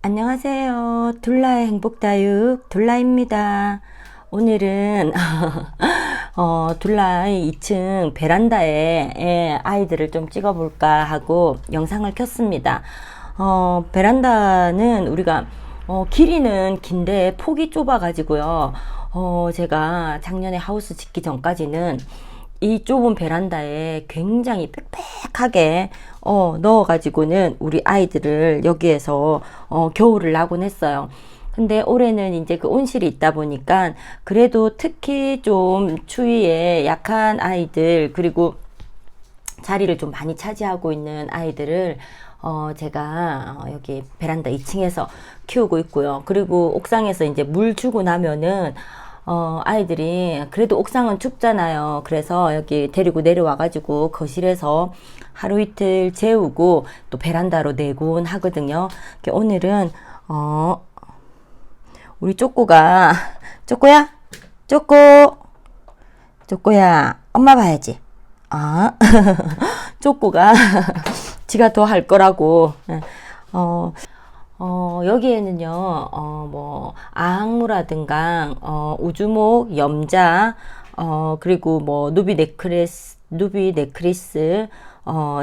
안녕하세요. 둘라의 행복다육 둘라입니다. 오늘은 둘라의 2층 베란다에 아이들을 좀 찍어볼까 하고 영상을 켰습니다. 베란다는 우리가 길이는 긴데 폭이 좁아 가지고요. 제가 작년에 하우스 짓기 전까지는 이 좁은 베란다에 굉장히 빽빽하게 넣어가지고는 우리 아이들을 여기에서 겨울을 나곤 했어요. 근데 올해는 이제 그 온실이 있다 보니까 그래도 특히 좀 추위에 약한 아이들, 그리고 자리를 좀 많이 차지하고 있는 아이들을 제가 여기 베란다 2층에서 키우고 있고요. 그리고 옥상에서 이제 물 주고 나면은 아이들이 그래도 옥상은 춥잖아요. 그래서 여기 데리고 내려와 가지고 거실에서 하루 이틀 재우고 또 베란다로 내곤 하거든요. 오늘은 우리 쪼꼬가, 쪼꼬야, 쪼꼬야, 엄마 봐야지. 쪼꼬가 지가 더 할 거라고. 여기에는요, 뭐, 아항무라든가, 우주목, 염자, 그리고 뭐, 누비 네크리스,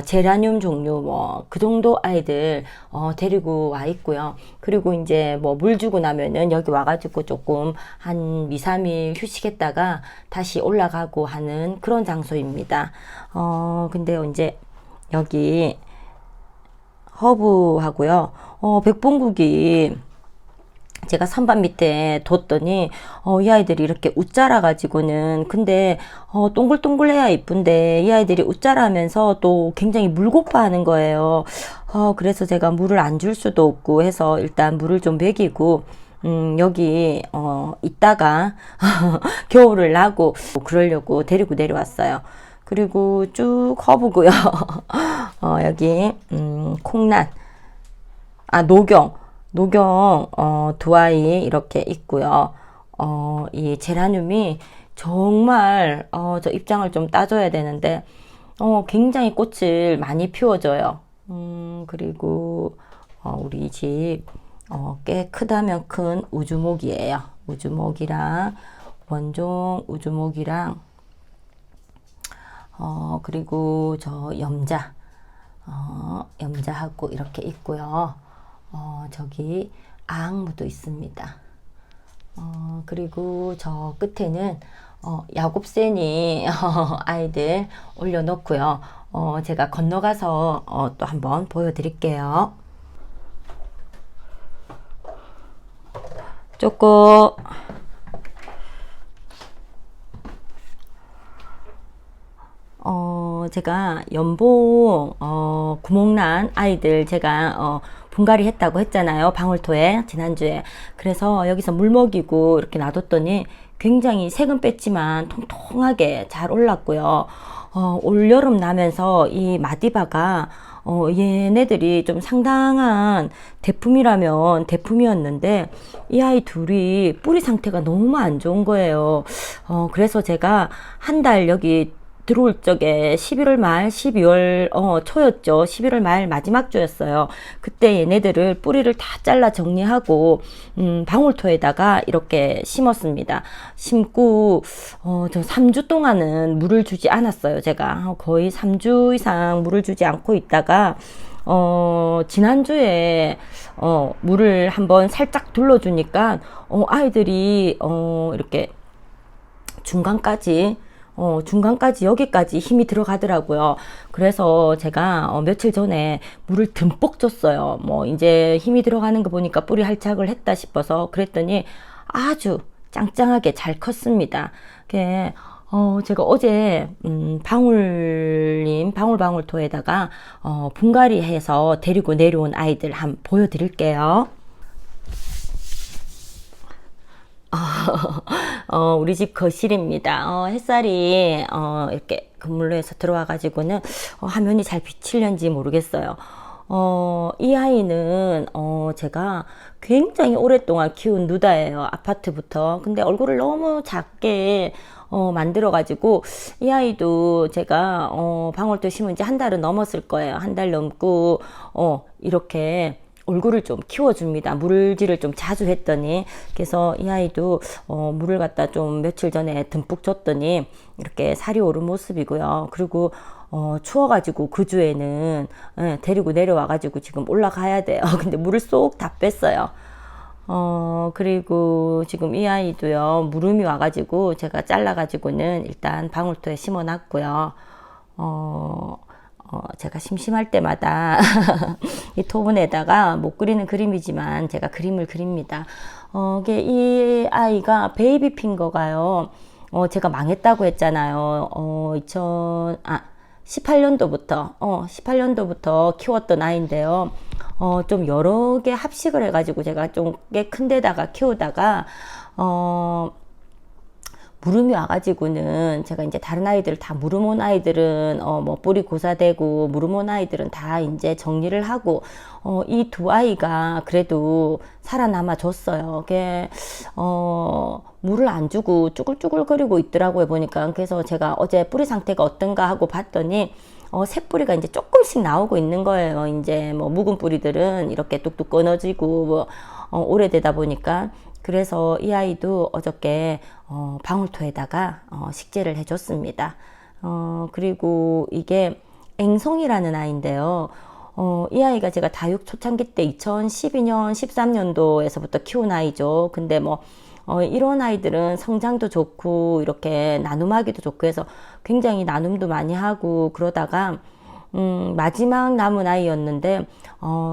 제라늄 종류, 뭐, 그 정도 아이들, 데리고 와 있고요. 그리고 이제 뭐, 물 주고 나면은 여기 와가지고 조금 한 2, 3일 휴식했다가 다시 올라가고 하는 그런 장소입니다. 근데 이제 여기 허브하고요. 백봉국이 제가 선반 밑에 뒀더니 이 아이들이 이렇게 웃자라 가지고는, 근데 동글동글해야 이쁜데 이 아이들이 웃자라면서 또 굉장히 물고파 하는 거예요. 그래서 제가 물을 안 줄 수도 없고 해서 일단 물을 좀 먹이고 여기 있다가 겨울을 나고 그러려고 데리고 내려왔어요. 그리고 쭉 허브고요. 여기 콩란, 노경 두 아이 이렇게 있고요. 이 제라늄이 정말 저 입장을 좀 따줘야 되는데 굉장히 꽃을 많이 피워줘요. 그리고 우리 집 꽤 크다면 큰 우주목이에요. 우주목이랑 원종 우주목이랑 그리고 저 염자하고 이렇게 있고요. 저기 아항무도 있습니다. 그리고 저 끝에는 야곱새니 아이들 올려놓고요. 제가 건너가서 또 한번 보여드릴게요. 쪼꼬, 제가 연봉 구멍난 아이들 제가 분갈이 했다고 했잖아요. 방울토에 지난주에. 그래서 여기서 물 먹이고 이렇게 놔뒀더니 굉장히 색은 뺐지만 통통하게 잘 올랐고요. 올여름 나면서 이 마디바가 얘네들이 좀 상당한 대품이라면 대품이었는데 이 아이 둘이 뿌리 상태가 너무 안 좋은 거예요. 그래서 제가 한 달 여기 들어올 적에 11월 말 12월 초였죠. 11월 말 마지막 주였어요. 그때 얘네들을 뿌리를 다 잘라 정리하고 방울토에다가 이렇게 심었습니다. 심고 저 3주 동안은 물을 주지 않았어요. 제가 거의 3주 이상 물을 주지 않고 있다가 지난주에 물을 한번 살짝 둘러주니까 아이들이 이렇게 중간까지 여기까지 힘이 들어가더라고요. 그래서 제가 며칠 전에 물을 듬뿍 줬어요. 뭐 이제 힘이 들어가는 거 보니까 뿌리 활착을 했다 싶어서 그랬더니 아주 짱짱하게 잘 컸습니다. 제가 어제 방울토에다가 분갈이해서 데리고 내려온 아이들 한번 보여드릴게요. 우리 집 거실입니다. 햇살이 이렇게 그물로 해서 들어와 가지고는 화면이 잘 비치려는지 모르겠어요. 이 아이는 제가 굉장히 오랫동안 키운 누다예요. 아파트부터. 근데 얼굴을 너무 작게 만들어가지고 이 아이도 제가 방울토 심은 지 한 달은 넘었을 거예요. 한 달 넘고 이렇게 얼굴을 좀 키워줍니다. 물질을 좀 자주 했더니, 그래서 이 아이도 물을 갖다 좀 며칠 전에 듬뿍 줬더니 이렇게 살이 오른 모습이고요. 그리고 추워가지고 그 주에는 데리고 내려와가지고 지금 올라가야 돼요. 근데 물을 쏙 다 뺐어요. 그리고 지금 이 아이도요, 무름이 와가지고 제가 잘라가지고는 일단 방울토에 심어 놨고요. 제가 심심할 때마다 이 토분에다가 못 그리는 그림이지만 제가 그림을 그립니다. 이 아이가 베이비 핑거가요. 제가 망했다고 했잖아요. 18년도부터 키웠던 아이인데요. 좀 여러 개 합식을 해가지고 제가 좀 꽤 큰 데다가 키우다가, 무름이 와가지고는 제가 이제 다른 아이들 다 무름 온 아이들은 뭐 뿌리 고사되고 무름 온 아이들은 다 이제 정리를 하고 이 두 아이가 그래도 살아남아 줬어요. 그게 물을 안 주고 쭈글쭈글거리고 있더라고요, 보니까. 그래서 제가 어제 뿌리 상태가 어떤가 하고 봤더니 새 뿌리가 이제 조금씩 나오고 있는 거예요. 이제 뭐 묵은 뿌리들은 이렇게 뚝뚝 끊어지고 뭐 오래되다 보니까. 그래서 이 아이도 어저께 방울토에다가 식재를 해줬습니다. 그리고 이게 앵송이라는 아이인데요. 이 아이가 제가 다육 초창기 때 2012년, 13년도에서부터 키운 아이죠. 근데 뭐 이런 아이들은 성장도 좋고 이렇게 나눔하기도 좋고 해서 굉장히 나눔도 많이 하고 그러다가 마지막 남은 아이였는데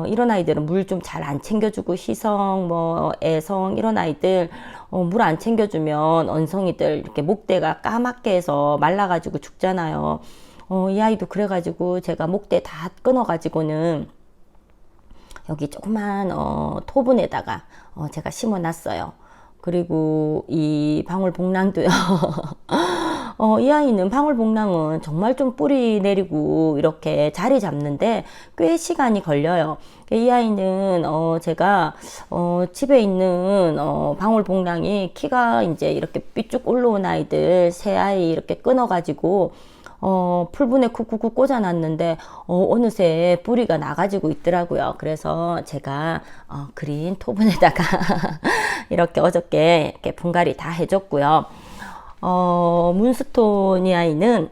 이런 아이들은 물 좀 잘 안 챙겨주고 희성, 뭐 애성 이런 아이들 물 안 챙겨주면 언성이들 이렇게 목대가 까맣게 해서 말라가지고 죽잖아요. 이 아이도 그래가지고 제가 목대 다 끊어가지고는 여기 조그만 토분에다가 제가 심어놨어요. 그리고 이 방울복랑도요. 이 아이는 방울복랑은 정말 좀 뿌리 내리고 이렇게 자리 잡는데 꽤 시간이 걸려요. 이 아이는 제가 집에 있는 방울복랑이 키가 이제 이렇게 삐쭉 올라온 아이들 세 아이 이렇게 끊어가지고 풀분에 쿡쿡쿡 꽂아놨는데 어느새 뿌리가 나가지고 있더라고요. 그래서 제가 그린 토분에다가 이렇게 어저께 이렇게 분갈이 다 해줬고요. 문스톤이 아이는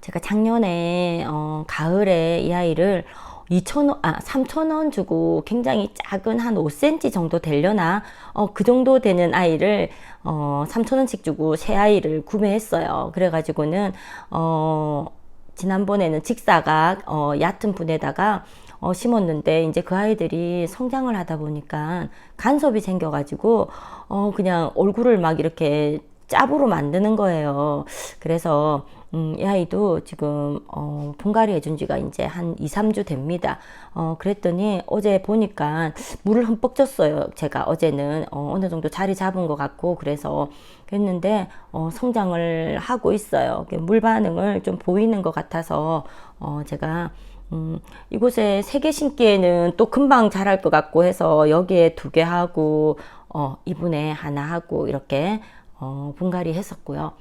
제가 작년에 가을에 이 아이를 3,000원 주고 굉장히 작은 한 5cm 정도 되려나 그 정도 되는 아이를 3,000원씩 주고 새 아이를 구매했어요. 그래가지고는 지난번에는 직사각 얕은 분에다가 심었는데 이제 그 아이들이 성장을 하다 보니까 간섭이 생겨가지고 그냥 얼굴을 막 이렇게 짭으로 만드는 거예요. 그래서 이 아이도 지금 분갈이 해준 지가 이제 한 2, 3주 됩니다. 그랬더니 어제 보니까 물을 흠뻑 줬어요. 제가 어제는 어느 정도 자리 잡은 것 같고 그래서 그랬는데 성장을 하고 있어요. 물 반응을 좀 보이는 것 같아서 제가 이곳에 3개 심기에는 또 금방 자랄 것 같고 해서 여기에 2개 하고 이분에 하나 하고 이렇게 분갈이 했었고요.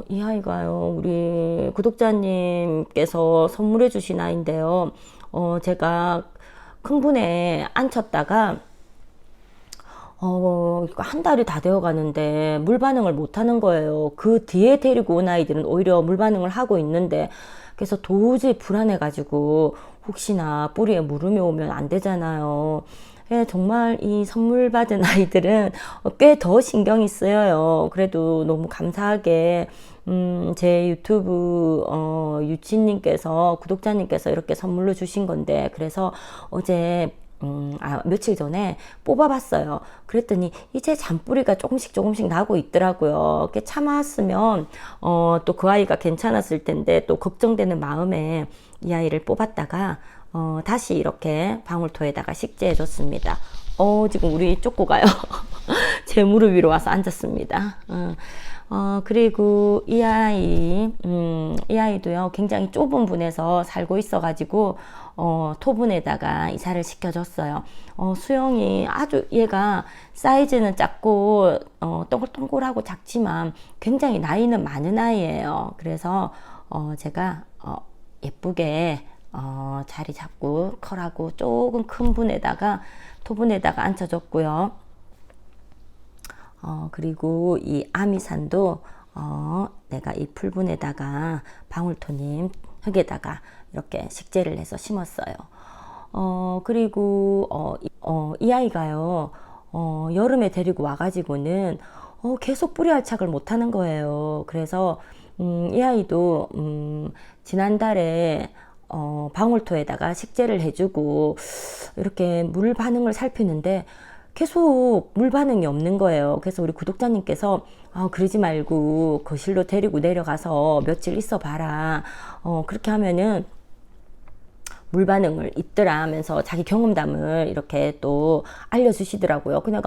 이 아이가요, 우리 구독자님께서 선물해 주신 아이인데요. 제가 큰 분에 앉혔다가 한 달이 다 되어 가는데 물 반응을 못 하는 거예요. 그 뒤에 데리고 온 아이들은 오히려 물 반응을 하고 있는데 그래서 도저히 불안해 가지고 혹시나 뿌리에 무름이 오면 안 되잖아요. 정말 이 선물 받은 아이들은 꽤 더 신경이 쓰여요. 그래도 너무 감사하게 제 유튜브 유치님께서 구독자님께서 이렇게 선물로 주신 건데 그래서 어제 며칠 전에 뽑아봤어요. 그랬더니 이제 잔뿌리가 조금씩 나고 있더라고요. 이렇게 참았으면 또 그 아이가 괜찮았을 텐데 또 걱정되는 마음에 이 아이를 뽑았다가 다시 이렇게 방울토에다가 식재해 줬습니다. 지금 우리 쪼꼬가요. 제 무릎 위로 와서 앉았습니다. 그리고 이 이 아이도요, 굉장히 좁은 분에서 살고 있어가지고, 토분에다가 이사를 시켜줬어요. 수영이 아주 얘가 사이즈는 작고, 동글동글하고 작지만 굉장히 나이는 많은 아이예요. 그래서, 제가, 예쁘게, 자리 잡고 컬하고 조금 큰 분에다가, 토분에다가 앉혀줬고요. 그리고 이 아미산도 내가 이 풀분에다가 방울토님 흙에다가 이렇게 식재를 해서 심었어요. 그리고 이 아이가요, 여름에 데리고 와가지고는 계속 뿌리 알착을 못하는 거예요. 그래서 이 아이도 지난달에 방울토에다가 식재를 해주고 이렇게 물 반응을 살피는데 계속 물 반응이 없는 거예요. 그래서 우리 구독자님께서 그러지 말고 거실로 데리고 내려가서 며칠 있어 봐라. 그렇게 하면은 물 반응을 있더라 하면서 자기 경험담을 이렇게 또 알려주시더라고요. 그냥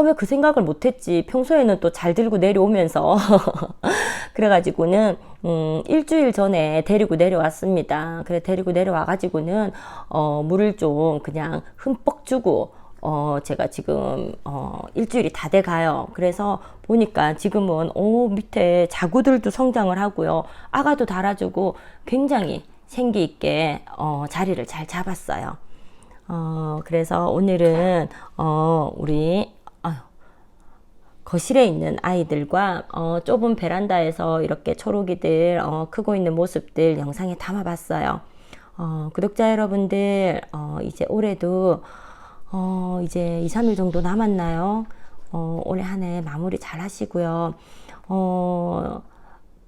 왜 그 생각을 못했지. 평소에는 또 잘 들고 내려오면서 그래가지고는 일주일 전에 데리고 내려왔습니다. 그래 데리고 내려와가지고는 물을 좀 그냥 흠뻑 주고 제가 지금 일주일이 다 돼 가요. 그래서 보니까 지금은 밑에 자구들도 성장을 하고요. 아가도 달아주고 굉장히 생기 있게 자리를 잘 잡았어요. 그래서 오늘은 우리 거실에 있는 아이들과 좁은 베란다에서 이렇게 초록이들 크고 있는 모습들 영상에 담아봤어요. 구독자 여러분들 이제 올해도 이제 2, 3일 정도 남았나요? 올해 한 해 마무리 잘 하시고요.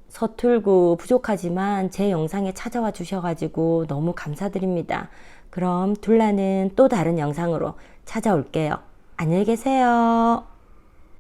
서툴고 부족하지만 제 영상에 찾아와 주셔가지고 너무 감사드립니다. 그럼 둘라는 또 다른 영상으로 찾아올게요. 안녕히 계세요.